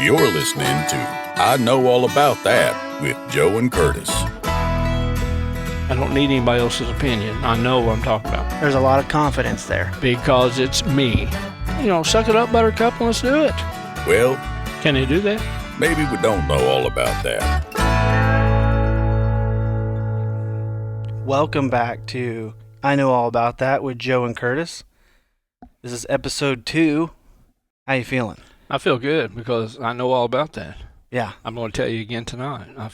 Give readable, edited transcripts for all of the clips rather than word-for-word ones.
You're listening to I Know All About That with Joe and Curtis. I don't need anybody else's opinion. I know what I'm talking about. There's a lot of confidence there. Because it's me. Suck it up, Buttercup, and let's do it. Well, can they do that? Maybe we don't know all about that. Welcome back to I Know All About That with Joe and Curtis. This is episode 2. How you feeling? I feel good because I know all about that. Yeah. I'm going to tell you again tonight. I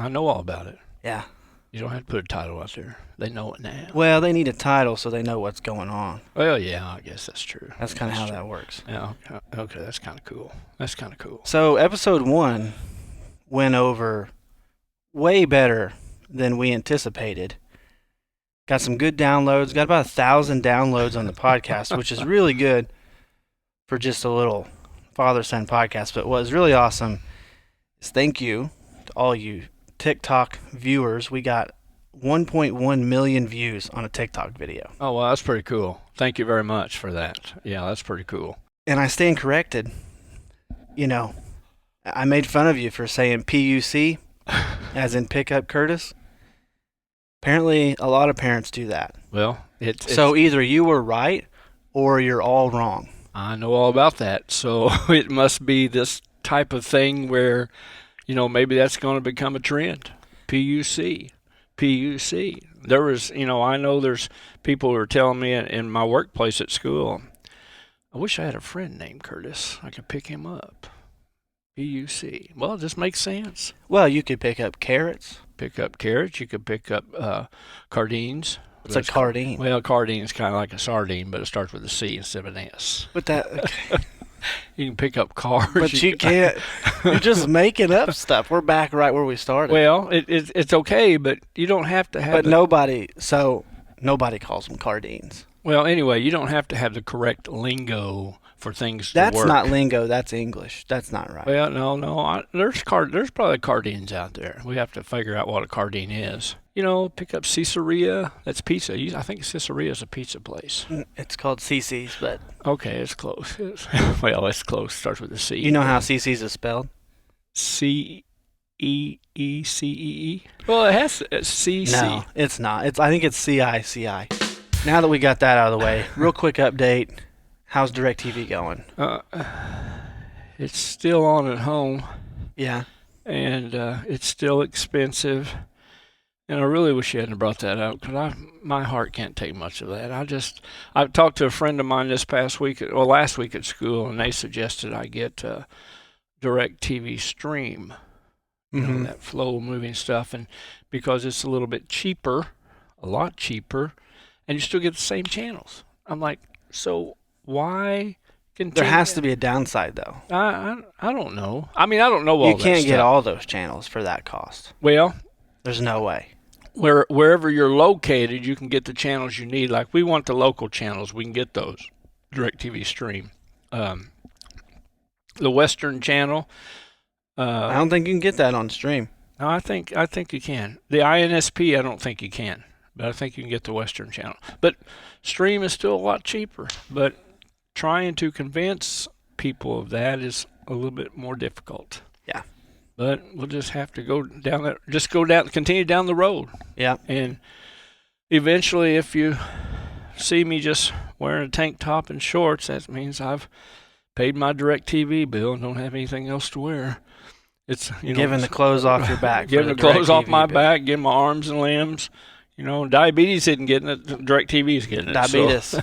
know all about it. Yeah. You don't have to put a title out there. They know it now. Well, they need a title so they know what's going on. Well, yeah, I guess that's true. That's kind of how that works. Yeah, okay, that's kind of cool. So, episode 1 went over way better than we anticipated. Got some good downloads. Got about 1,000 downloads on the podcast, which is really good for just a little father-son podcast. But what was really awesome is thank you to all you TikTok viewers. We got 1.1 million views on a TikTok video. Oh, well, that's pretty cool. Thank you very much for that. Yeah, that's pretty cool. And I stand corrected. I made fun of you for saying PUC, as in Pickup Curtis. Apparently, a lot of parents do that. Well, it's so either you were right or you're all wrong. I know all about that. So it must be this type of thing where, maybe that's going to become a trend. PUC. There was, I know there's people who are telling me in my workplace at school, I wish I had a friend named Curtis. I could pick him up. PUC. Well, it just makes sense. Well, you could pick up carrots. You could pick up cardines. What's a cardine? Well, cardine is kind of like a sardine, but it starts with a C instead of an S. But okay. You can pick up cars. But you can't. You're just making up stuff. We're back right where we started. Well, it's okay, but you don't have to have. But nobody calls them cardines. Well, anyway, you don't have to have the correct lingo for things That's to work. not lingo. That's English. That's not right. Well, no. There's probably cardines out there. We have to figure out what a cardine is. Pick up Caesarea. That's pizza. I think Caesarea is a pizza place. It's called CC's, but... Okay, it's close. Well, it's close. Starts with a C. You know how CC's is spelled? CEECEE. Well, it has CC. No, it's not. I think it's CICI. Now that we got that out of the way, real quick update. How's DirecTV going? It's still on at home. Yeah. And it's still expensive. And I really wish you hadn't brought that up because my heart can't take much of that. I talked to a friend of mine last week at school, and they suggested I get DirecTV Stream, that flow moving stuff, and because it's a little bit cheaper, a lot cheaper, and you still get the same channels. I'm like, so why continue? There has to be a downside, though. I don't know. I mean, I don't know all that stuff. You can't get all those channels for that cost. Well, there's no way. Wherever you're located, you can get the channels you need. Like, we want the local channels. We can get those. DirecTV Stream. The Western channel. I don't think you can get that on Stream. No, I think you can. The INSP, I don't think you can. But I think you can get the Western channel. But Stream is still a lot cheaper. But trying to convince people of that is a little bit more difficult. Yeah. But we'll just have to continue down the road. Yeah. And eventually, if you see me just wearing a tank top and shorts, that means I've paid my DirecTV bill and don't have anything else to wear. It's giving the clothes off your back. Giving the clothes off my back, giving my arms and limbs. Diabetes isn't getting it. DirecTV is getting it. Diabetes. So,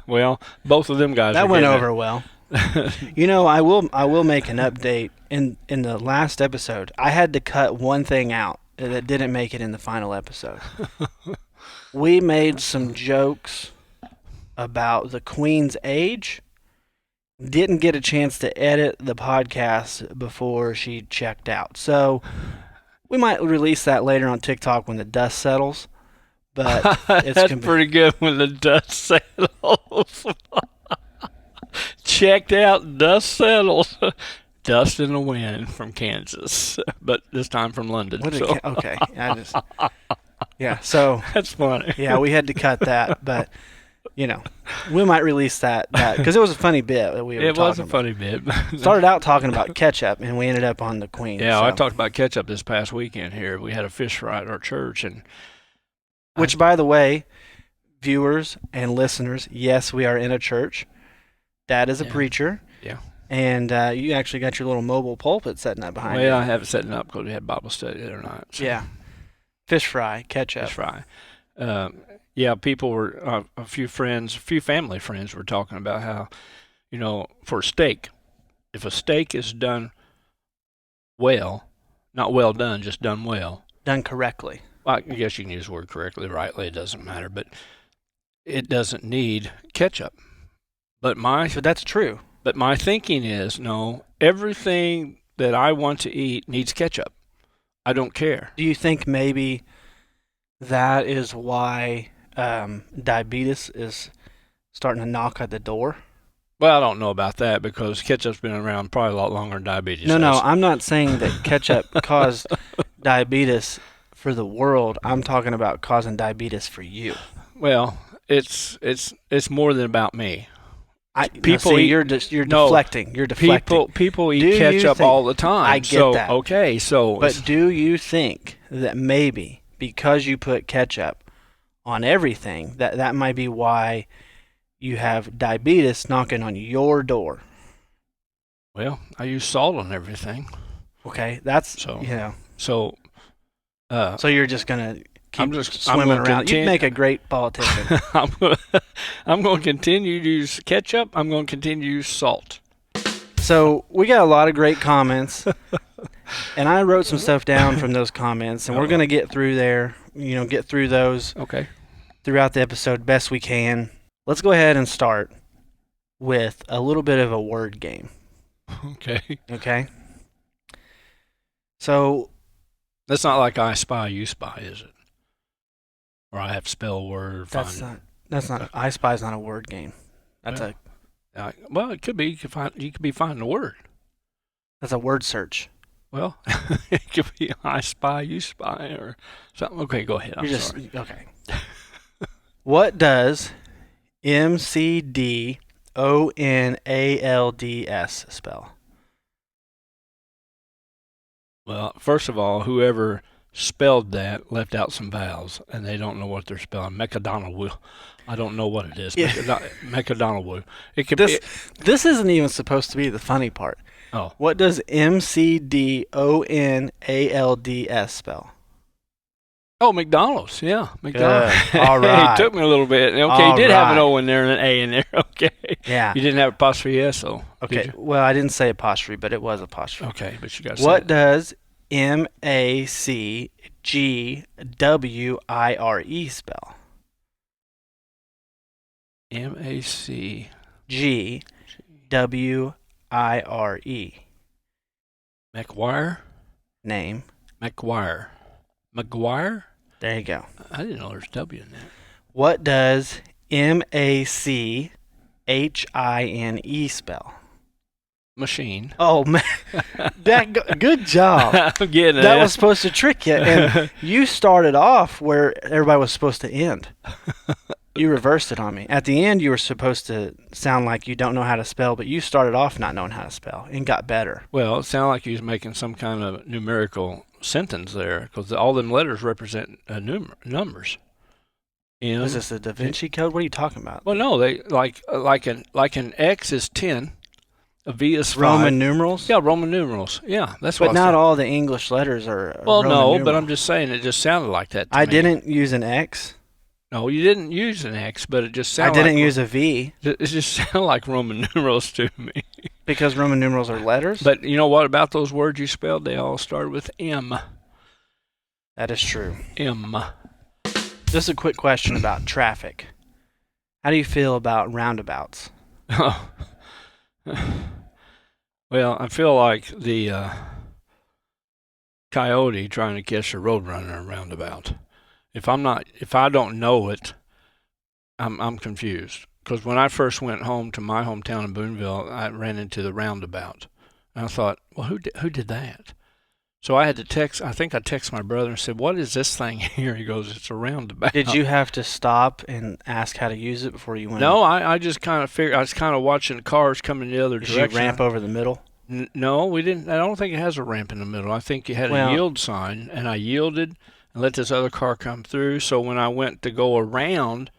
well, both of them guys. That went over well. I will make an update. In the last episode, I had to cut one thing out that didn't make it in the final episode. We made some jokes about the Queen's age. Didn't get a chance to edit the podcast before she checked out. So we might release that later on TikTok when the dust settles. But that's pretty good when the dust settles. Checked out, dust settles. Dust in the wind from Kansas, but this time from London. Okay. So that's funny. Yeah, we had to cut that, but you know, we might release that because it was a funny bit that we were It was a talking funny bit. about. Started out talking about ketchup, and we ended up on the Queen. Yeah, so. I talked about ketchup this past weekend here. We had a fish fry at our church, and Which, by the way, viewers and listeners, yes, we are in a church. Dad is a preacher. Yeah. And you actually got your little mobile pulpit setting up behind you. Well, I have it setting up because we had Bible study the other night. So. Yeah. Fish fry, ketchup. Fish fry. People were, a few family friends were talking about how, for steak, if a steak is done well, not well done, just done well. Done correctly. Well, I guess you can use the word correctly, rightly, it doesn't matter, but it doesn't need ketchup. But that's true. But my thinking is, no, everything that I want to eat needs ketchup. I don't care. Do you think maybe that is why diabetes is starting to knock at the door? Well, I don't know about that because ketchup's been around probably a lot longer than diabetes. No, I'm not saying that ketchup caused diabetes for the world. I'm talking about causing diabetes for you. Well, it's more than about me. You're deflecting. You're deflecting. People eat ketchup all the time. I get that. Okay, so. But do you think that maybe because you put ketchup on everything, that might be why you have diabetes knocking on your door? Well, I use salt on everything. Okay, that's so. So you're just gonna keep swimming around. You'd make a great politician. I'm going to continue to use ketchup. I'm going to continue to use salt. So we got a lot of great comments, and I wrote some stuff down from those comments, and we're going to get through those throughout the episode best we can. Let's go ahead and start with a little bit of a word game. Okay. So that's not like I spy, you spy, is it? Or I have to spell a word. Or that's not. I spy is not a word game. That's well, it could be. You could be finding a word. That's a word search. Well, it could be I spy, you spy, or something. Okay, go ahead. I'm sorry. Okay. What does MCDONALDS spell? Well, first of all, whoever spelled that left out some vowels, and they don't know what they're spelling. McDonald. I don't know what it is. Yeah. McDonald. It could this isn't even supposed to be the funny part. Oh. What does MCDONALDS spell? Oh, McDonald's. Yeah, McDonald's. All right. It took me a little bit. Okay, you did have an O in there and an A in there. Okay. Yeah. You didn't have apostrophe S, though. Okay. Well, I didn't say apostrophe, but it was apostrophe. Okay, but you got to What does MACGWIRE spell? MACGWIRE. McGuire? Name. McGuire. McGuire? There you go. I didn't know there's W in that. What does MACHINE spell? Machine. Oh, man. Good job. I'm getting it. That was supposed to trick you. And you started off where everybody was supposed to end. You reversed it on me. At the end, you were supposed to sound like you don't know how to spell, but you started off not knowing how to spell and got better. Well, it sounded like you was making some kind of numerical sentence there because all them letters represent numbers. Is this a Da Vinci Code? What are you talking about? Well, no, they like an X is 10, a V is 5. Roman numerals? Yeah, Roman numerals. Yeah, that's what. But not all the English letters are. Well, Roman no, numerals. but I'm just saying it just sounded like that to me. I didn't use an X. No, you didn't use an X, but it just sounded. I didn't use a V. It just sounded like Roman numerals to me. Because Roman numerals are letters? But you know what about those words you spelled? They all started with M. That is true. M. Just a quick question about traffic. How do you feel about roundabouts? Well, I feel like the coyote trying to catch a roadrunner roundabout. If I don't know it, I'm confused. Because when I first went home to my hometown in Booneville, I ran into the roundabout, and I thought, well, who did that? So I had to text. I think I texted my brother and said, "What is this thing here?" He goes, "It's a roundabout." Did you have to stop and ask how to use it before you went? No, I just kind of figured. I was kind of watching the cars coming the other direction. Did you ramp over the middle? No, we didn't. I don't think it has a ramp in the middle. I think it had a yield sign, and I yielded and let this other car come through. So when I went to go around,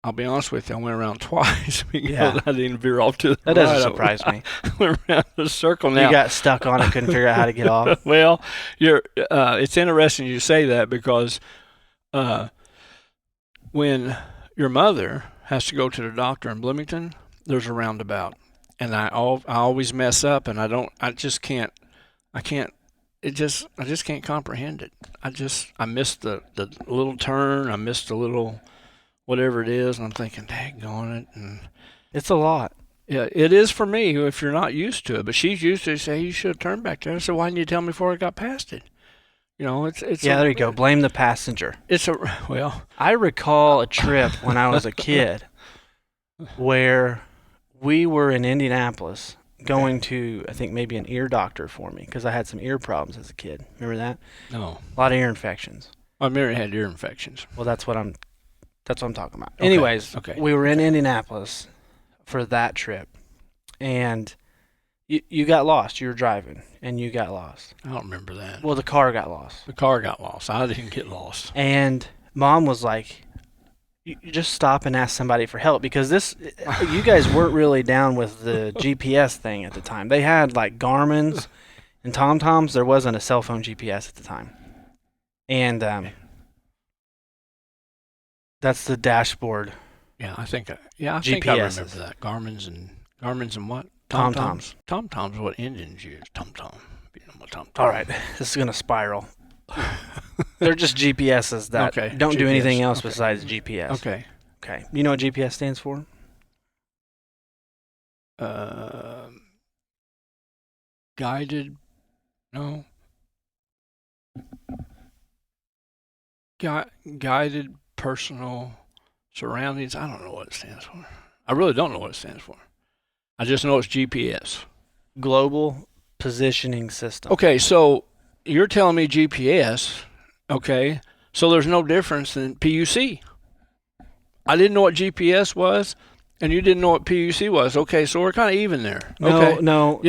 I'll be honest with you, I went around twice because I didn't veer off to the right. That doesn't surprise me. I went around the circle now. You got stuck on it, couldn't figure out how to get off. Well, it's interesting you say that because when your mother has to go to the doctor in Bloomington, there's a roundabout. And I always mess up, and I just can't comprehend it. I missed the little turn, I missed the little whatever it is, and I'm thinking, daggone it. And it's a lot. Yeah, it is for me if you're not used to it. But she's used to it. Say, you should have turned back there. I said, why didn't you tell me before I got past it? You know, it's there you go. Blame the passenger. I recall a trip when I was a kid where we were in Indianapolis going to, I think, maybe an ear doctor for me because I had some ear problems as a kid. Remember that? No. A lot of ear infections. I Mary had ear infections. Well, that's what I'm talking about. Okay. Anyways, we were in Indianapolis for that trip, and you got lost. You were driving, and you got lost. I don't remember that. Well, the car got lost. The car got lost. I didn't get lost. And Mom was like, you just stop and ask somebody for help because you guys weren't really down with the GPS thing at the time. They had like Garmin's and TomToms. There wasn't a cell phone GPS at the time. And that's the dashboard. Yeah, I think I remember that. Garmin's and what? TomToms. TomToms are what Indians use. TomTom. You know what TomTom. All right, this is gonna spiral. They're just GPSs that don't do anything else besides GPS. Okay. Okay. You know what GPS stands for? Guided. No. Guided personal surroundings. I don't know what it stands for. I really don't know what it stands for. I just know it's GPS. Global Positioning System. Okay, so you're telling me GPS, okay, so there's no difference than PUC. I didn't know what GPS was, and you didn't know what PUC was. Okay, so we're kind of even there. Okay. No.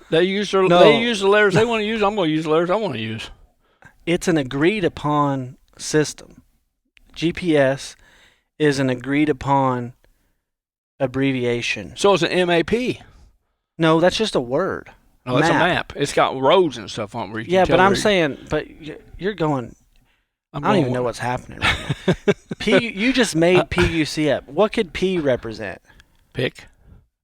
They use the letters they want to use. I'm going to use the letters I want to use. It's an agreed upon system. GPS is an agreed upon abbreviation. So it's an MAP. No, that's just a word. No, it's a map. It's got roads and stuff on it. Yeah, but I'm saying, you're going. I don't even know what's happening right now. You just made PUC up. What could P represent? Pick.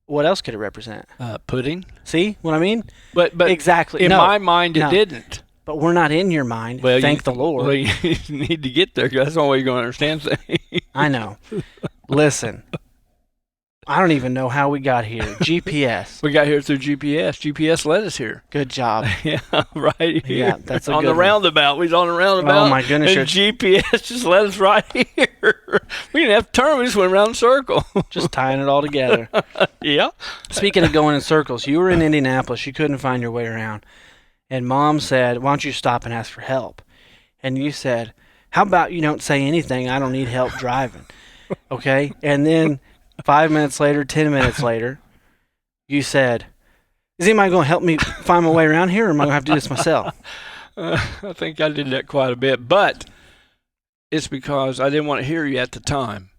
What else could it represent? Pudding. See what I mean? But exactly. In my mind, it didn't. But we're not in your mind. Well, thank the Lord. Well, you need to get there. That's the only way you're going to understand things. I know. Listen. I don't even know how we got here. GPS. We got here through GPS. GPS led us here. Good job. Yeah, right here. Yeah, that's a on good the one. roundabout. We was on the roundabout. Oh my goodness! And GPS just led us right here. We didn't have to turn. We just went around the circle. Just tying it all together. Yeah. Speaking of going in circles, you were in Indianapolis. You couldn't find your way around, and Mom said, "Why don't you stop and ask for help?" And you said, "How about you don't say anything? I don't need help driving." Okay, and then 5 minutes later, 10 minutes later, you said, is anybody going to help me find my way around here, or am I going to have to do this myself? I think I did that quite a bit, but it's because I didn't want to hear you at the time.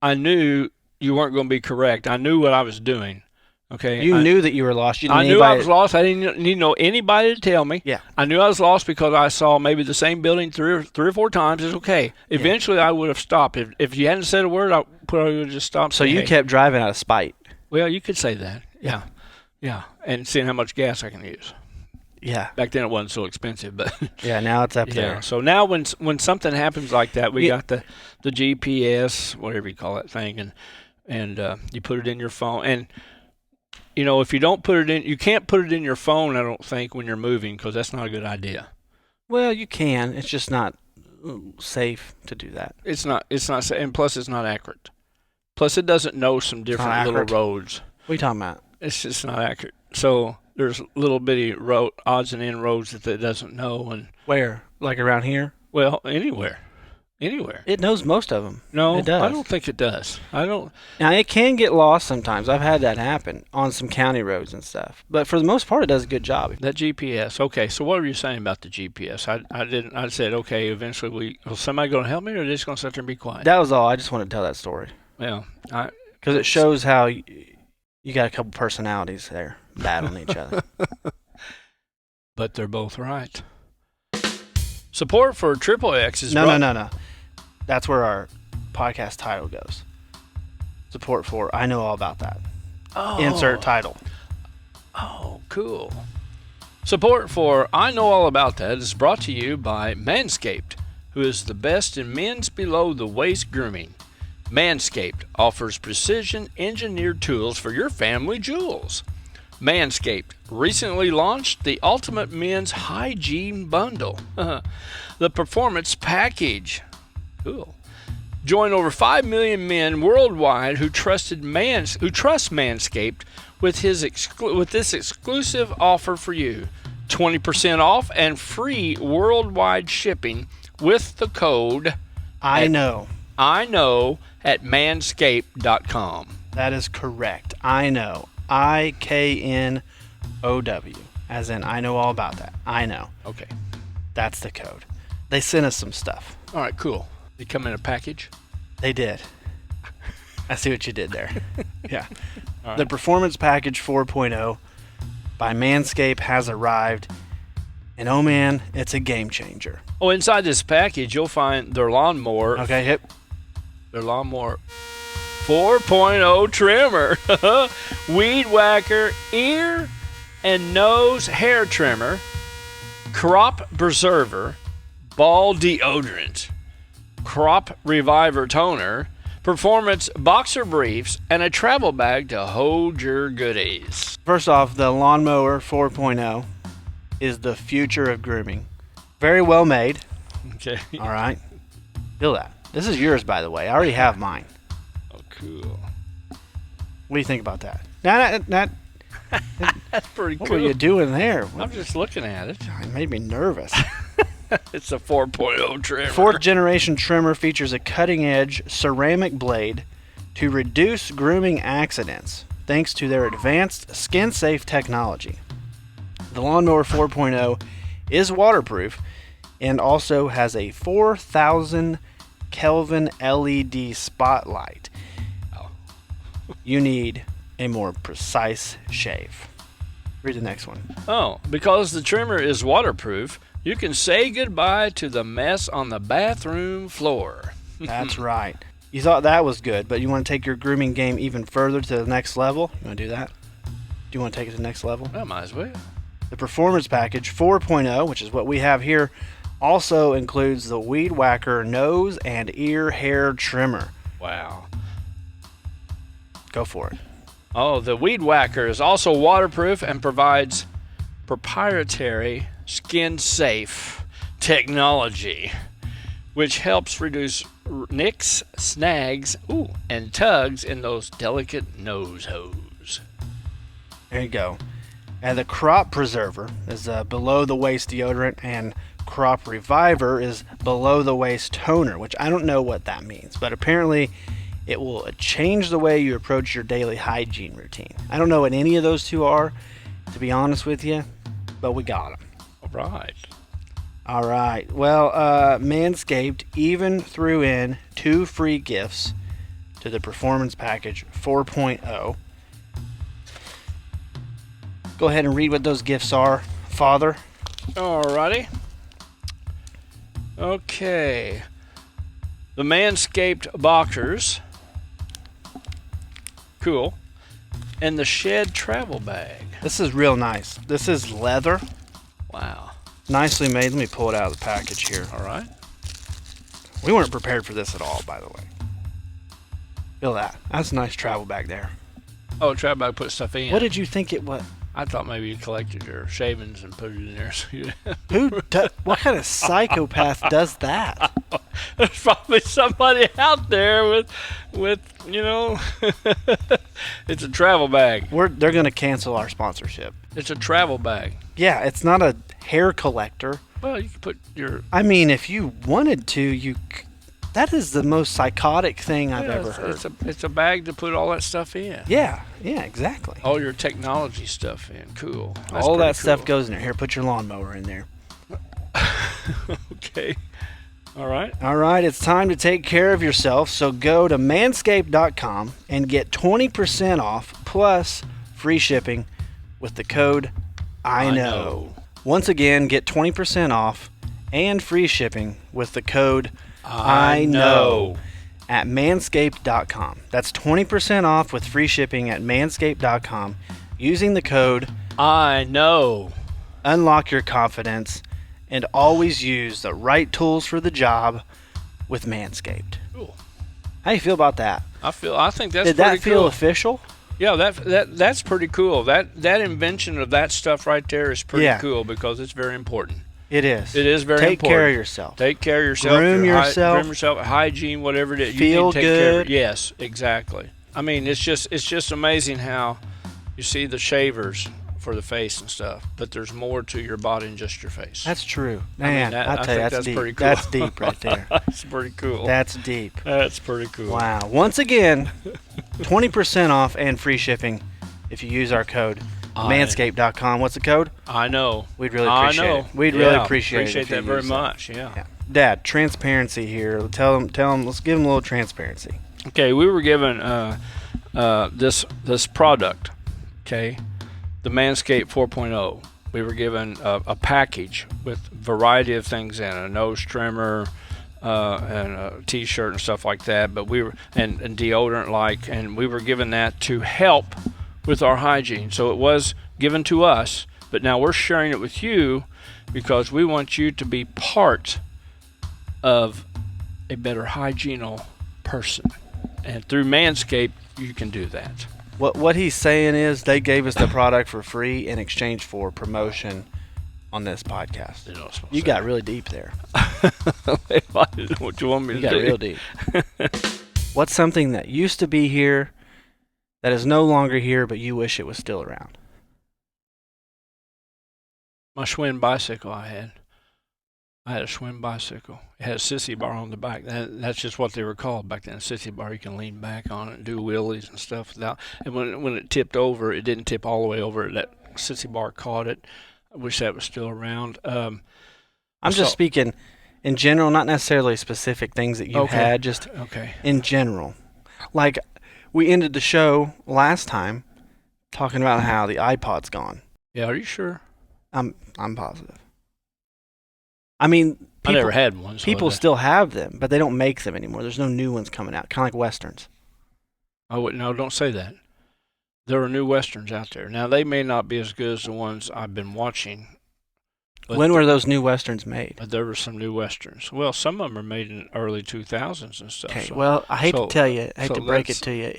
I knew you weren't going to be correct. I knew what I was doing. Okay. You knew that you were lost. I knew I was lost. I didn't need to know anybody to tell me. Yeah. I knew I was lost because I saw maybe the same building three or four times. It's okay. Eventually, I would have stopped. If you hadn't said a word, I probably would have just stopped. So you kept driving out of spite. Well, you could say that. Yeah. Yeah. And seeing how much gas I can use. Yeah. Back then it wasn't so expensive, but yeah, now it's up there. So now when something happens like that, we got the GPS, whatever you call that thing, and you put it in your phone. And you know, if you don't put it in, you can't put it in your phone, I don't think, when you're moving, because that's not a good idea. Well, you can. It's just not safe to do that. It's not safe, and plus it's not accurate. Plus it doesn't know some different little roads. What are you talking about? It's just not accurate. So there's little bitty odds and ends roads that it doesn't know, and Where? Like around here? well, anywhere. It knows most of them. No, it does. I don't think it does. I don't. Now, it can get lost sometimes. I've had that happen on some county roads and stuff. But for the most part, it does a good job. That GPS. Okay, so what were you saying about the GPS? I didn't. I said, okay, eventually was somebody going to help me, or are they just going to sit there and be quiet? That was all. I just wanted to tell that story. Well, because it shows how you got a couple personalities there battling each other. But they're both right. Support for Triple X is No. That's where our podcast title goes. Support for I know all about that. Oh. Insert title. Oh, cool. Support for I Know All About That is brought to you by Manscaped, who is the best in men's below-the-waist grooming. Manscaped offers precision-engineered tools for your family jewels. Manscaped recently launched the Ultimate Men's Hygiene Bundle, the Performance Package. Cool. Join over 5 million men worldwide who trust Manscaped with this exclusive offer for you. 20% off and free worldwide shipping with the code I know at manscaped.com. That is correct. I know. IKNOW. As in, I know all about that. I know. Okay. That's the code. They sent us some stuff. All right, cool. They come in a package? They did. I see what you did there. Yeah. Right. The Performance Package 4.0 by Manscaped has arrived. And oh man, it's a game changer. Oh, inside this package, you'll find their lawnmower. Okay, hip. Their lawnmower 4.0 trimmer, weed whacker, ear and nose hair trimmer, crop preserver, ball deodorant, crop reviver toner, performance boxer briefs, and a travel bag to hold your goodies. First off, the Lawnmower 4.0 is the future of grooming. Very well made. Okay. All right. Feel that. This is yours, by the way. I already have mine. Oh, cool. What do you think about that? That's pretty cool. What were you doing there? I'm just looking at it. It made me nervous. It's a 4.0 trimmer. Fourth generation trimmer features a cutting-edge ceramic blade to reduce grooming accidents thanks to their advanced skin-safe technology. The Lawnmower 4.0 is waterproof and also has a 4,000 Kelvin LED spotlight. Oh. You need a more precise shave. Read the next one. Oh, because the trimmer is waterproof, you can say goodbye to the mess on the bathroom floor. That's right. You thought that was good, but you want to take your grooming game even further to the next level? You want to do that? Do you want to take it to the next level? I might as well. The Performance Package 4.0, which is what we have here, also includes the Weed Whacker nose and ear hair trimmer. Wow. Go for it. Oh, the Weed Whacker is also waterproof and provides proprietary skin-safe technology, which helps reduce nicks, snags, and tugs in those delicate nose hose. There you go. And the Crop Preserver is below-the-waist deodorant, and Crop Reviver is below-the-waist toner, which I don't know what that means, but apparently it will change the way you approach your daily hygiene routine. I don't know what any of those two are, to be honest with you, but we got them. All right. Well, Manscaped even threw in 2 free gifts to the Performance Package 4.0. Go ahead and read what those gifts are, Father. Alrighty. Okay. The Manscaped boxers. Cool. And the Shed travel bag. This is real nice. This is leather. Wow. Nicely made. Let me pull it out of the package here. All right. We weren't prepared for this at all, by the way. Feel that. That's a nice travel bag there. Oh, travel bag, put stuff in. What did you think it was? I thought maybe you collected your shavings and put it in there. What kind of psychopath does that? There's probably somebody out there with it's a travel bag. They're going to cancel our sponsorship. It's a travel bag. Yeah, it's not a hair collector. Well, you can put your. I mean, if you wanted to, that is the most psychotic thing I've ever heard. It's a bag to put all that stuff in. Yeah, exactly. All your technology stuff in. Cool. All that stuff goes in there. Here, put your lawnmower in there. Okay. All right. All right, it's time to take care of yourself. So go to manscaped.com and get 20% off plus free shipping with the code I know. Once again, get 20% off and free shipping with the code I know at manscaped.com. That's 20% off with free shipping at manscaped.com using the code I know. Unlock your confidence and always use the right tools for the job with Manscaped. Cool. How do you feel about that? I think that's Did pretty that feel cool. official? Yeah, that's pretty cool. That invention of that stuff right there is pretty cool because it's very important. It is. It is very important. important. Take care of yourself. Take care of yourself. Groom yourself. Hygiene, whatever it is. Feel you need to take care good. of it. Yes, exactly. I mean, it's just amazing how you see the shavers for the face and stuff, but there's more to your body than just your face. That's true. Man, I tell you, that's deep. pretty cool. That's deep right there. That's pretty cool. That's deep. That's pretty cool. Wow. Once again, 20% off and free shipping if you use our code manscaped.com. What's the code? I know. We'd really appreciate it. We'd really appreciate it. Appreciate that very much. Yeah. Dad, transparency here. Tell them. Let's give them a little transparency. Okay, we were given this product. Okay, the Manscaped 4.0. We were given a package with a variety of things in it, a nose trimmer, and a T-shirt and stuff like that. But we were and deodorant and we were given that to help with our hygiene. So it was given to us, but now we're sharing it with you because we want you to be part of a better hygienal person. And through Manscaped, you can do that. What he's saying is they gave us the product for free in exchange for promotion on this podcast. You got really deep there. I didn't know what you want me to do. You got real deep. What's something that used to be here that is no longer here, but you wish it was still around? My Schwinn bicycle I had a Schwinn bicycle. It had a sissy bar on the back. That's just what they were called back then, a sissy bar. You can lean back on it and do wheelies and stuff. And when it tipped over, it didn't tip all the way over. That sissy bar caught it. I wish that was still around. I'm just speaking in general, not necessarily specific things that you had, just in general. Like, we ended the show last time talking about how the iPod's gone. Yeah, are you sure? I'm positive. I mean, I never had one. So people still have them, but they don't make them anymore. There's no new ones coming out, kind of like Westerns. No, don't say that. There are new Westerns out there. Now, they may not be as good as the ones I've been watching. When were those new Westerns made? But there were some new Westerns. Well, some of them are made in early 2000s and stuff. Okay, well, I hate to tell you, I hate to break it to you.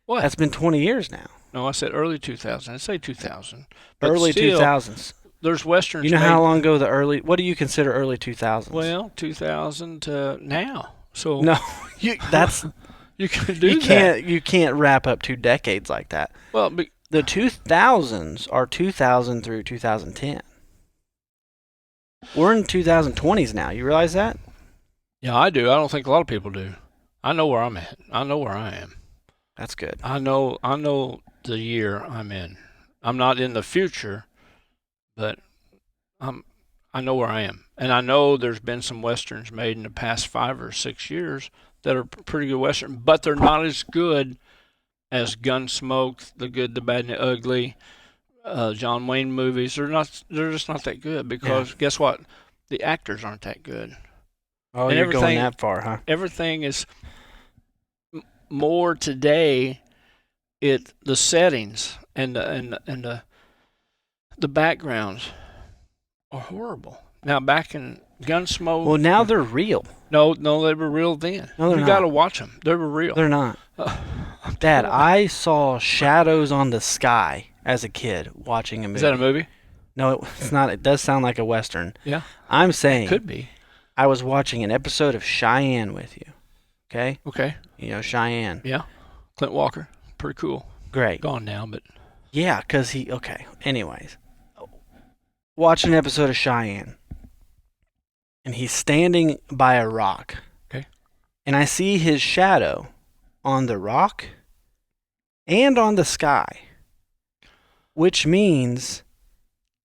That's been 20 years now. No, I said early 2000. I'd say 2000. But early still, 2000s. There's Westerns. You know how long ago what do you consider early 2000s? Well, 2000 to now. So no, you can do that. You can't wrap up 2 decades like that. Well, the 2000s are 2000 through 2010. We're in 2020s now. You realize that? Yeah, I do. I don't think a lot of people do. I know where I'm at. I know where I am. That's good. I know the year I'm in. I'm not in the future, but I know where I am. And I know there's been some Westerns made in the past 5 or 6 years that are pretty good Western, but they're not as good as Gunsmoke, The Good, the Bad, and the Ugly, John Wayne movies. They're just not that good because guess what? The actors aren't that good. Oh, and you're going that far, huh? Everything is more today. The settings and the backgrounds are horrible. Now back in Gunsmoke. Well, now they're real. No, they were real then. No, they're not. You got to watch them. They were real. They're not. Dad, I saw shadows on the sky as a kid watching a movie. Is that a movie? No, it's not. It does sound like a Western. Yeah. I'm saying. It could be. I was watching an episode of Cheyenne with you. Okay? Okay. You know Cheyenne. Yeah. Clint Walker. Pretty cool. Great. Gone now, but Yeah, because okay. Anyways, watch an episode of Cheyenne, and he's standing by a rock. Okay. And I see his shadow on the rock and on the sky, which means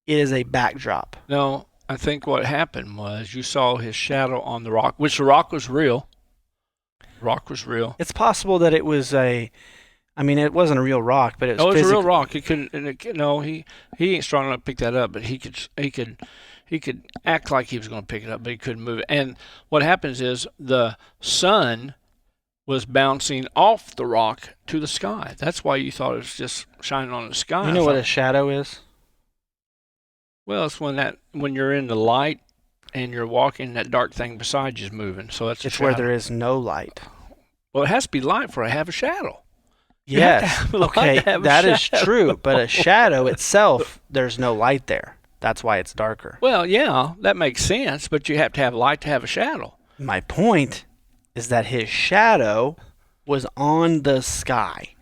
it is a backdrop. No, I think what happened was you saw his shadow on the rock, which the rock was real. Rock was real. It's possible that it was it wasn't a real rock, but it was Oh, it's a real physical. rock. He couldn't. No, he ain't strong enough to pick that up. But he could act like he was going to pick it up, but he couldn't move it. And what happens is the sun was bouncing off the rock to the sky. That's why you thought it was just shining on the sky. You know what a shadow is? Well, it's when you're in the light and you're walking, that dark thing beside you is moving. So it's It's where there is no light. Well, it has to be light for it to have a shadow. Yes. Okay, that is true. But a shadow itself, there's no light there. That's why it's darker. Well, yeah, that makes sense, but you have to have light to have a shadow. My point is that his shadow was on the sky.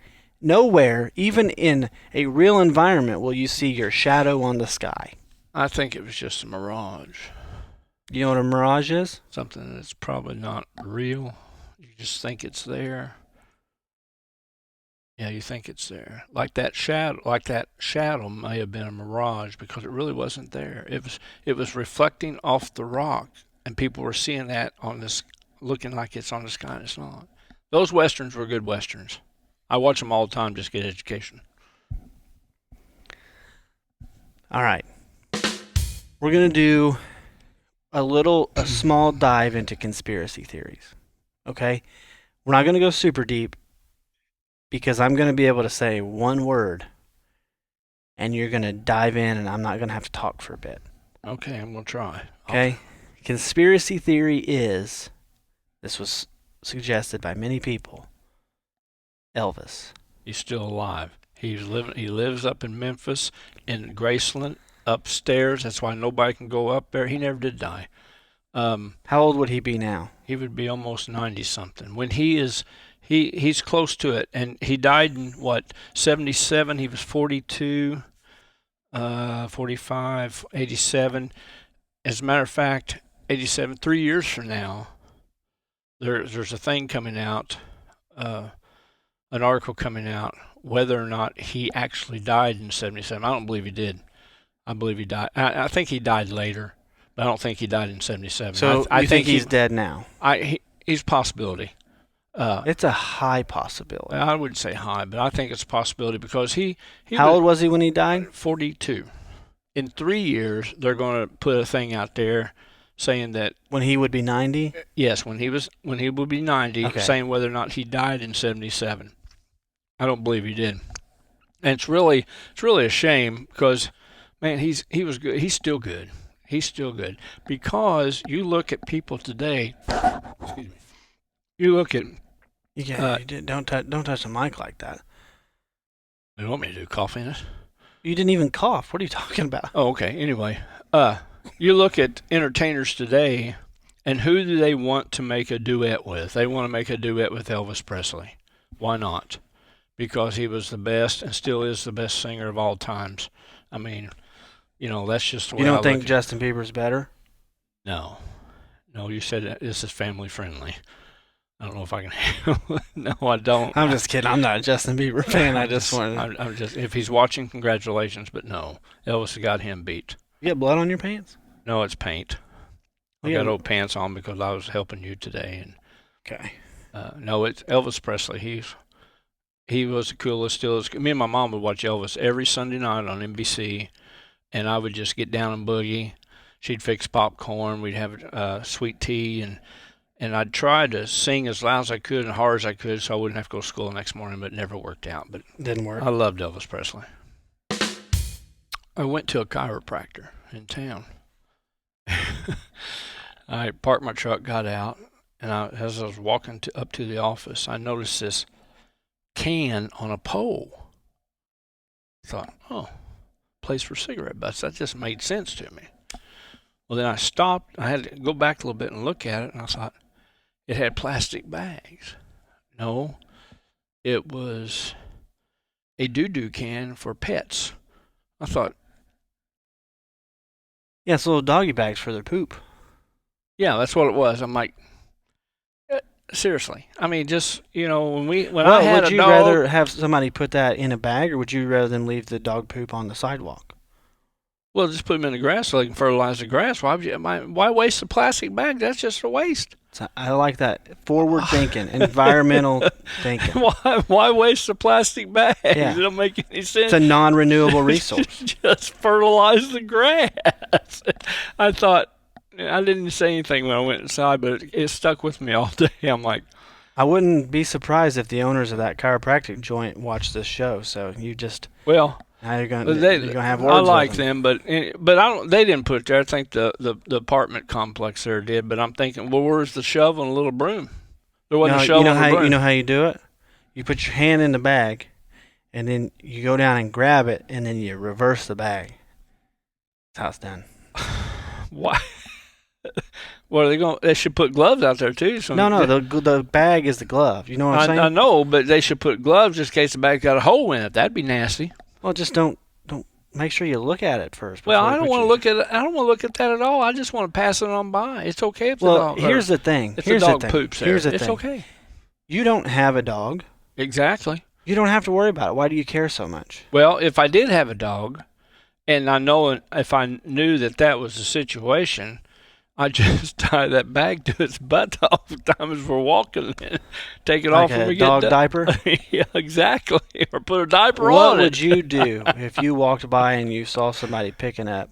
Nowhere, even in a real environment, will you see your shadow on the sky. I think it was just a mirage. You know what a mirage is? Something that's probably not real. You just think it's there. Yeah, you think it's there. Like that shadow may have been a mirage because it really wasn't there. It was reflecting off the rock, and people were seeing that on this, looking like it's on the sky, and it's not. Those westerns were good westerns. I watch them all the time just to get education. All right. We're going to do a small dive into conspiracy theories. Okay? We're not going to go super deep because I'm going to be able to say one word and you're going to dive in and I'm not going to have to talk for a bit. Okay, I'm going to try. Okay? Conspiracy theory is, this was suggested by many people, Elvis. He's still alive. He lives up in Memphis, in Graceland, upstairs. That's why nobody can go up there. He never did die. How old would he be now? He would be almost 90 something. When he's close to it, and he died in 77. He was 42, 45, 87. As a matter of fact, 87. 3 years from now, there's a thing coming out, an article coming out, whether or not he actually died in 77. I don't believe he did. I believe he died. I think he died later, but I don't think he died in 77. So I think he's dead now? He's a possibility. It's a high possibility. I wouldn't say high, but I think it's a possibility because he How old was he when he died? 42. In 3 years, they're going to put a thing out there saying that When he would be 90? yes, when he would be 90, Okay. saying whether or not he died in 77. I don't believe he did, and it's really a shame because man, he was good. He's still good. He's still good because you look at people today. Excuse me. You look at. Don't touch the mic like that. You want me to do cough in it? You didn't even cough. What are you talking about? Oh, okay. Anyway, you look at entertainers today, and who do they want to make a duet with? They want to make a duet with Elvis Presley. Why not? Because he was the best and still is the best singer of all times. I mean, that's just the way You don't I think look Justin Bieber's better? No. No, you said that this is family friendly. I don't know if I can handle it. No, I don't. I'm just kidding. I'm not a Justin Bieber fan. I just wanted. I'm just. If he's watching, congratulations. But no, Elvis got him beat. You got blood on your pants? No, it's paint. I Yeah. got old pants on because I was helping you today. And Okay. no, it's Elvis Presley. He was the coolest. Still is. Me and my mom would watch Elvis every Sunday night on NBC, and I would just get down and boogie. She'd fix popcorn. We'd have sweet tea, and I'd try to sing as loud as I could and hard as I could so I wouldn't have to go to school the next morning, but it never worked out. But Didn't work. I loved Elvis Presley. I went to a chiropractor in town. I parked my truck, got out, and as I was walking up to the office, I noticed this can on a pole. I thought, oh, place for cigarette butts. That just made sense to me. Well, then I stopped. I had to go back a little bit and look at it, and I thought it had plastic bags. No, it was a doo-doo can for pets. I thought, Yeah, it's little doggy bags for their poop. yeah, that's what it was. I'm like, seriously. I mean, just, when I Well, had would a you dog. rather have somebody put that in a bag, or would you rather them leave the dog poop on the sidewalk? Well, just put them in the grass so they can fertilize the grass. Why waste the plastic bag? That's just a waste. So I like that forward thinking, environmental thinking. Why waste the plastic bags? Yeah. It don't make any sense. It's a non-renewable resource. Just fertilize the grass. I thought, I didn't say anything when I went inside, but it stuck with me all day. I'm like, I wouldn't be surprised if the owners of that chiropractic joint watch this show. So you just well, now you're But gonna have words. I like with them, but I don't. They didn't put it there. I think the apartment complex there did. But I'm thinking, well, where's the shovel and a little broom? There wasn't a shovel you know and a how broom. you know how you do it. You put your hand in the bag, and then you go down and grab it, and then you reverse the bag. That's how it's done. Why? What are they going? They should put gloves out there too. So No, the bag is the glove. You know what I'm saying? I know, but they should put gloves just in case the bag's got a hole in it. That'd be nasty. Well, just don't make sure you look at it first. Well, I don't want to look at it. I don't want to look at that at all. I just want to pass it on by. It's okay if the dog. Here's the thing. If Here's the dog the thing. poops there, Here's the it's thing. okay. You don't have a dog. Exactly. You don't have to worry about it. Why do you care so much? Well, if I did have a dog, and I know if I knew that was the situation, I'd just tie that bag to its butt all the time as we're walking and take it Like off when a we dog get done. diaper? Yeah, exactly. Or put a diaper What on it. would you do if you walked by and you saw somebody picking up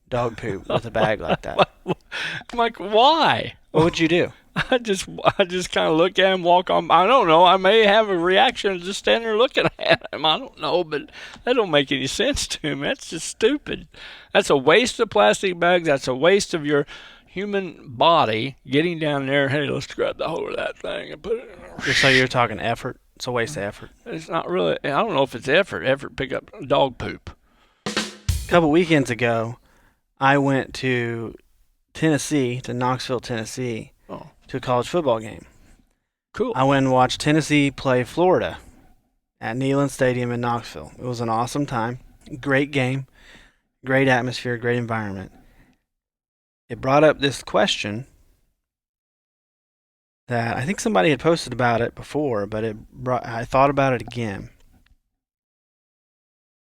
dog poop with a bag like that? I'm like, why? What would you do? I just kind of look at him, walk on. I don't know. I may have a reaction and just stand there looking at him. I don't know, but that don't make any sense to me. That's just stupid. That's a waste of plastic bags. That's a waste of your human body getting down there. Hey, let's grab the whole of that thing and put it in there. Just so you're talking effort. It's a waste of effort. It's not really. I don't know if it's effort. Effort pick up dog poop. A couple weekends ago, I went to Tennessee, to Knoxville, Tennessee, to a college football game. Cool. I went and watched Tennessee play Florida at Neyland Stadium in Knoxville. It was an awesome time. Great game. Great atmosphere. Great environment. It brought up this question that I think somebody had posted about it before, but I thought about it again.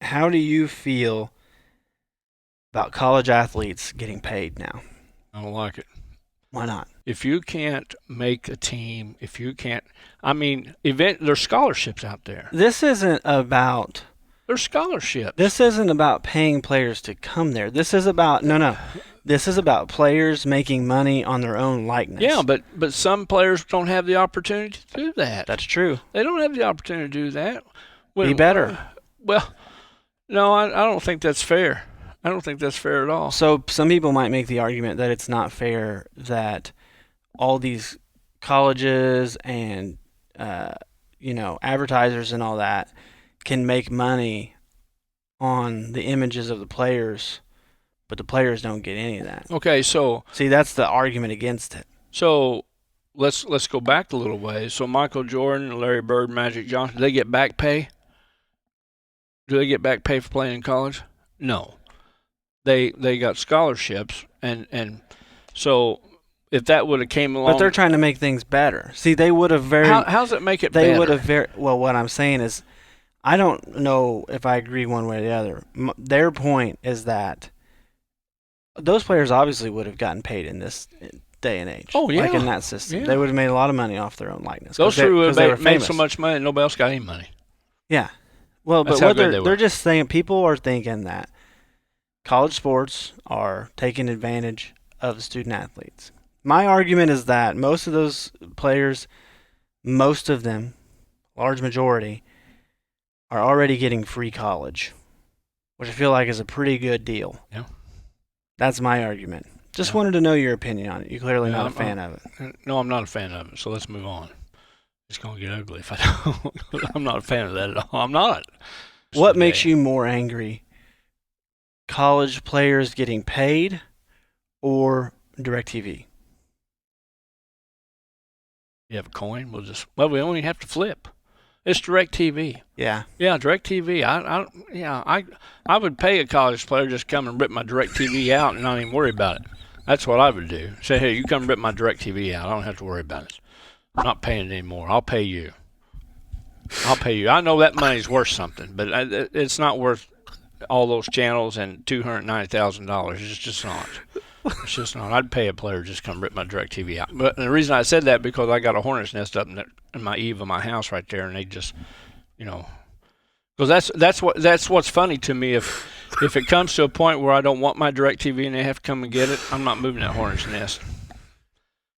How do you feel about college athletes getting paid now? I don't like it. Why not? If you can't make a team, there's scholarships out there. This isn't about There's scholarships. This isn't about paying players to come there. This is about This is about players making money on their own likeness. Yeah, but some players don't have the opportunity to do that. That's true. They don't have the opportunity to do that. Be better. Well, no, I don't think that's fair. I don't think that's fair at all. So some people might make the argument that it's not fair that all these colleges and advertisers and all that can make money on the images of the players, but the players don't get any of that. Okay, so see, that's the argument against it. So let's go back a little ways. So Michael Jordan, Larry Bird, Magic Johnson, do they get back pay? Do they get back pay for playing in college? No. They got scholarships, and so if that would have came along, but they're trying to make things better. See, they would have how's it make it better? They would have well. What I'm saying is, I don't know if I agree one way or the other. Their point is that those players obviously would have gotten paid in this day and age. Oh yeah, like in that system, yeah. They would have made a lot of money off their own likeness. Those two would have made famous. so much money, nobody else got any money. Yeah, well, That's but what how good they're just saying, people are thinking that college sports are taking advantage of the student athletes. My argument is that most of those players, most of them, large majority, are already getting free college, which I feel like is a pretty good deal. Yeah. That's my argument. Just wanted to know your opinion on it. You're clearly not a fan of it. No, I'm not a fan of it, so let's move on. It's going to get ugly if I don't. I'm not a fan of that at all. I'm not. What makes you more angry? College players getting paid or DirecTV? You have a coin? We only have to flip. It's DirecTV. Yeah. Yeah, DirecTV. I would pay a college player just come and rip my DirecTV out and not even worry about it. That's what I would do. Say, hey, you come rip my DirecTV out. I don't have to worry about it. I'm not paying it anymore. I'll pay you. I know that money's worth something, but it's not worth all those channels and $290,000. It's just not. It's just not. I'd pay a player just come rip my DirecTV out. But the reason I said that because I got a hornet's nest up in my eave of my house right there, and they just, because that's what's funny to me. If it comes to a point where I don't want my DirecTV and they have to come and get it, I'm not moving that hornet's nest.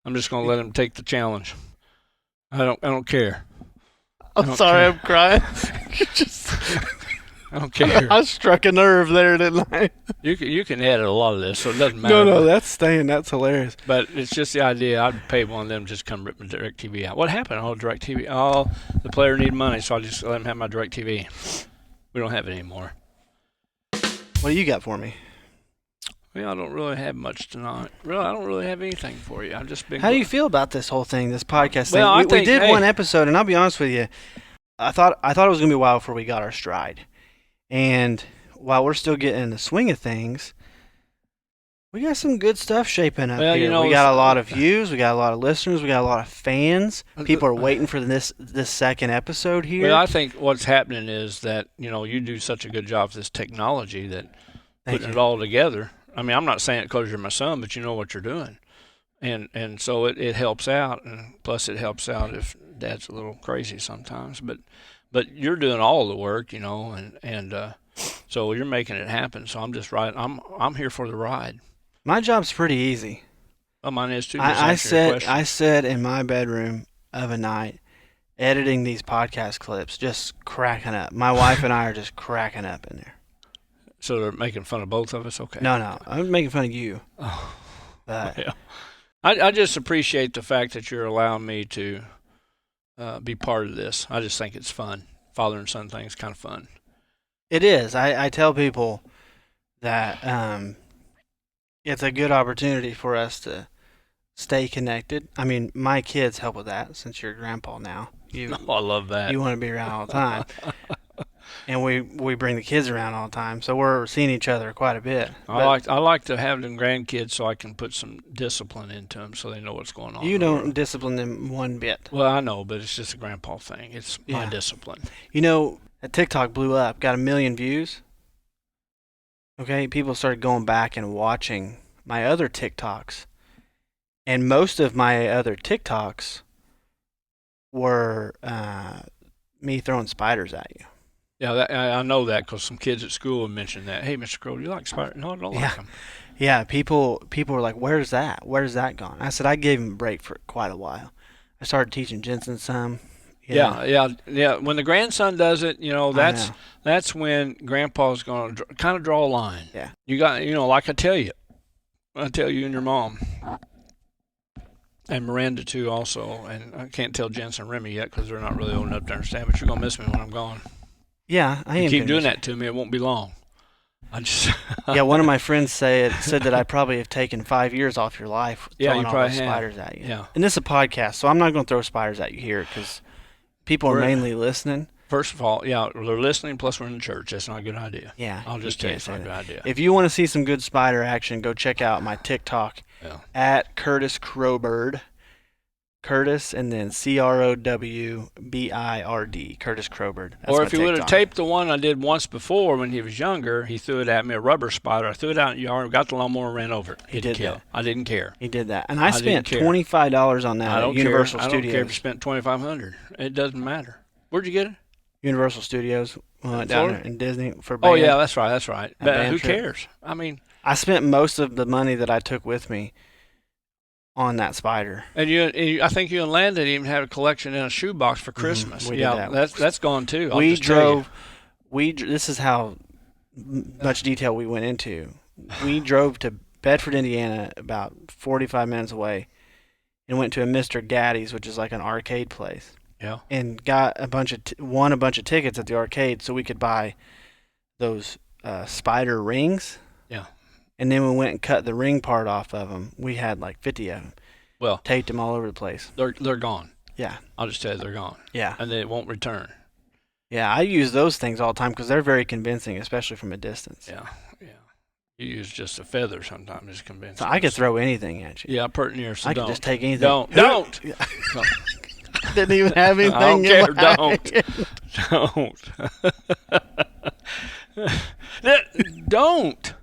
I'm just gonna let them take the challenge. I don't care. I'm sorry, I'm crying. I don't care. I struck a nerve there, didn't I? You can edit a lot of this, so it doesn't matter. No, that's staying. That's hilarious. But it's just the idea. I'd pay one of them just come rip my DirecTV out. What happened? Oh, DirecTV. Oh, the player needed money, so I just let him have my DirecTV. We don't have it anymore. What do you got for me? Well, I don't really have much tonight. Really, I don't really have anything for you. I've just been. How do you feel about this whole thing, this podcast Well, thing? We did hey. one episode, and I'll be honest with you. I thought it was gonna be a while before we got our stride. And while we're still getting in the swing of things, we got some good stuff shaping up here. We got a lot of views, we got a lot of listeners, we got a lot of fans. People are waiting for this second episode here. Well, I think what's happening is that, you do such a good job with this technology that putting it all together. I mean, I'm not saying it because you're my son, but you know what you're doing. And so it helps out, and plus it helps out if Dad's a little crazy sometimes. But you're doing all the work, and so you're making it happen. So I'm just I'm here for the ride. My job's pretty easy. Well, mine is too. I sat in my bedroom of a night editing these podcast clips, just cracking up. My wife and I are just cracking up in there. So they're making fun of both of us? Okay. No, I'm making fun of you. Oh, but yeah. I just appreciate the fact that you're allowing me to be part of this. I just think it's fun. Father and son thing is kind of fun. It is. I tell people that it's a good opportunity for us to stay connected. I mean, my kids help with that since you're a grandpa now. I love that. You want to be around all the time. And we bring the kids around all the time, so we're seeing each other quite a bit. I like to have them grandkids so I can put some discipline into them so they know what's going on. You don't discipline them one bit. Well, I know, but it's just a grandpa thing. It's my discipline. That TikTok blew up, got 1 million views. Okay, people started going back and watching my other TikToks, and most of my other TikToks were me throwing spiders at you. Yeah, I know that because some kids at school have mentioned that. Hey, Mr. Crow, do you like spiders? No, I don't like them. Yeah, people were like, "Where's that? Where's that gone?" I said I gave him a break for quite a while. I started teaching Jensen some. Yeah. When the grandson does it, that's when Grandpa's going to kind of draw a line. Yeah. You got, like I tell you and your mom. And Miranda, too, also. And I can't tell Jensen and Remy yet because they're not really old enough to understand, but you're going to miss me when I'm gone. Yeah, I am. You keep doing that to me, it won't be long. Yeah, one of my friends said that I probably have taken 5 years off your life throwing all those spiders at you. Yeah. And this is a podcast, so I'm not going to throw spiders at you here because people are mainly listening. First of all, they're listening, plus we're in the church. That's not a good idea. Yeah. I'll just tell you it's not a good idea. If you want to see some good spider action, go check out my TikTok at Curtis Crowbird. Curtis and then CROWBIRD, Curtis Crowbird. Or if you would have taped the one I did once before when he was younger, he threw it at me, a rubber spider. I threw it out in the yard, got the lawnmower, and ran over it. He did that. I didn't care. He did that. And I spent $25 on that at Universal Studios. I don't care if you spent $2,500. It doesn't matter. Where'd you get it? Universal Studios down there in Disney for band. Oh, yeah, that's right. But who cares? I mean, I spent most of the money that I took with me on that spider. And I think you and Landon even had a collection in a shoebox for Christmas. We did that. That's gone too. This is how much detail we went into. We drove to Bedford, Indiana, about 45 minutes away, and went to a Mr. Gaddy's, which is like an arcade place. Yeah. And got won a bunch of tickets at the arcade so we could buy those spider rings. Yeah. And then we went and cut the ring part off of them. We had like 50 of them. Well, taped them all over the place. They're gone. Yeah. I'll just tell you they're gone. Yeah. And they won't return. Yeah, I use those things all the time because they're very convincing, especially from a distance. Yeah. You use just a feather sometimes. It's convincing. So I could throw anything at you. Yeah, pert near. So I don't. could just take anything. Don't. Don't. Don't. Didn't even have anything. I don't in care. my Don't. Don't.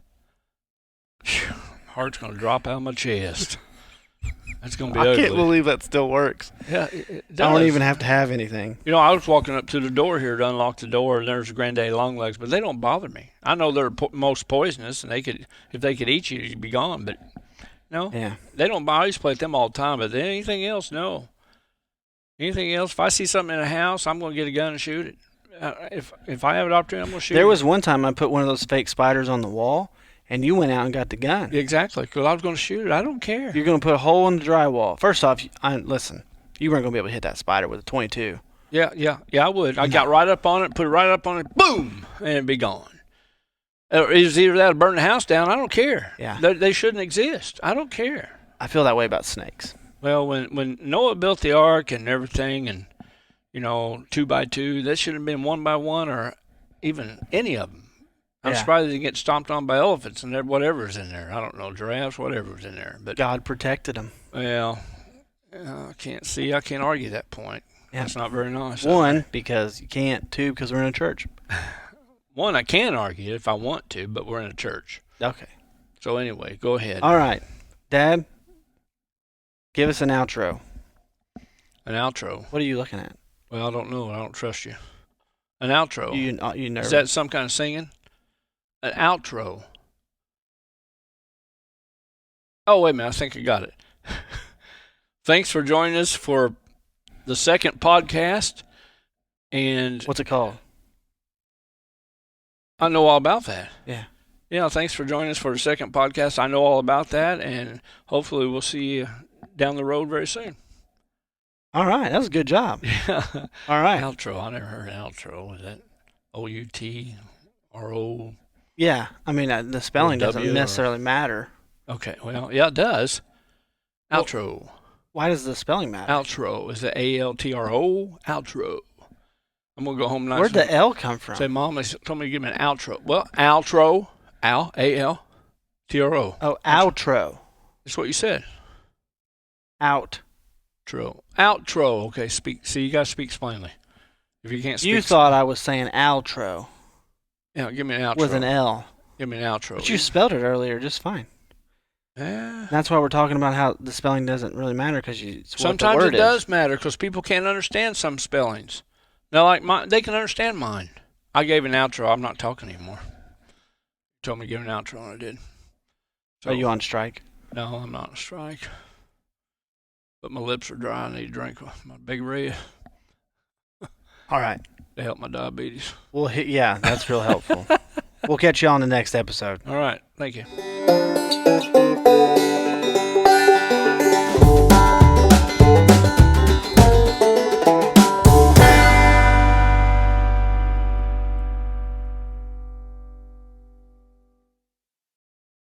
Phew, heart's gonna drop out of my chest. That's gonna be ugly. I can't believe that still works. Yeah, it I does. don't even have to have anything. You know, I was walking up to the door here to unlock the door, and there's granddaddy longlegs, but they don't bother me. I know they're most poisonous, and if they could eat you, you'd be gone. But no, Yeah. they don't bother. I used to play with them all the time. But anything else, no. Anything else? If I see something in a house, I'm gonna get a gun and shoot it. If I have an opportunity, I'm gonna shoot. There it. was one time I put one of those fake spiders on the wall, and you went out and got the gun. Exactly, because I was gonna shoot it. I don't care. You're going to put a hole in the drywall. First off, listen, you weren't going to be able to hit that spider with a 22. Yeah, I would. I got right up on it, put it right up on it, boom, and it'd be gone. It was either that or burn the house down. I don't care. Yeah. They shouldn't exist. I don't care. I feel that way about snakes. Well, when Noah built the ark and everything, and 2 by 2, that should have been 1 by 1 or even any of them. I'm Yeah. surprised they didn't get stomped on by elephants and whatever's in there. I don't know, giraffes, whatever's in there. But God protected them. well, I can't argue that point. Yeah. That's not very nice. One, because you can't. Two, because we're in a church. One, I can argue if I want to, but we're in a church. Okay. So anyway, go ahead. All right. Dad, give us an outro. An outro. What are you looking at? Well, I don't know. I don't trust you. An outro. You nervous? Is that some kind of singing? An outro. Oh, wait a minute. I think I got it. Thanks for joining us for the second podcast. And What's it called? I know all about that. Yeah. Yeah, thanks for joining us for the second podcast. I know all about that, and hopefully we'll see you down the road very soon. All right. That was a good job. Yeah. All right. Outro. I never heard outro. Is that OUTRO? Yeah. I mean, the spelling Or doesn't W or- necessarily matter. Okay, well, yeah, it does. Well- Outro. Why does the spelling matter? Outro. Is it ALTRO? Outro. I'm going to go home nice. Where'd the L come from? Say, Mom, they told me to give me an outro. Well, outro. A-L-T-R-O. Oh, outro. That's what you said. Out. Outro. Okay, speak. See, you got to speak plainly. If you can't speak. You thought I was saying outro Yeah, give me an outro. with an L. Give me an outro. But you spelled it earlier just fine. Yeah. That's why we're talking about how the spelling doesn't really matter because it's what Sometimes the word it does matter because people can't understand some spellings. Now, like mine, they can understand mine. I gave an outro. I'm not talking anymore. You told me to give an outro, and I did. Are you on strike? No, I'm not on strike. But my lips are dry. I need to drink my Big Red All right. to help my diabetes. Well, yeah, that's real helpful. We'll catch you on the next episode. All right. Thank you.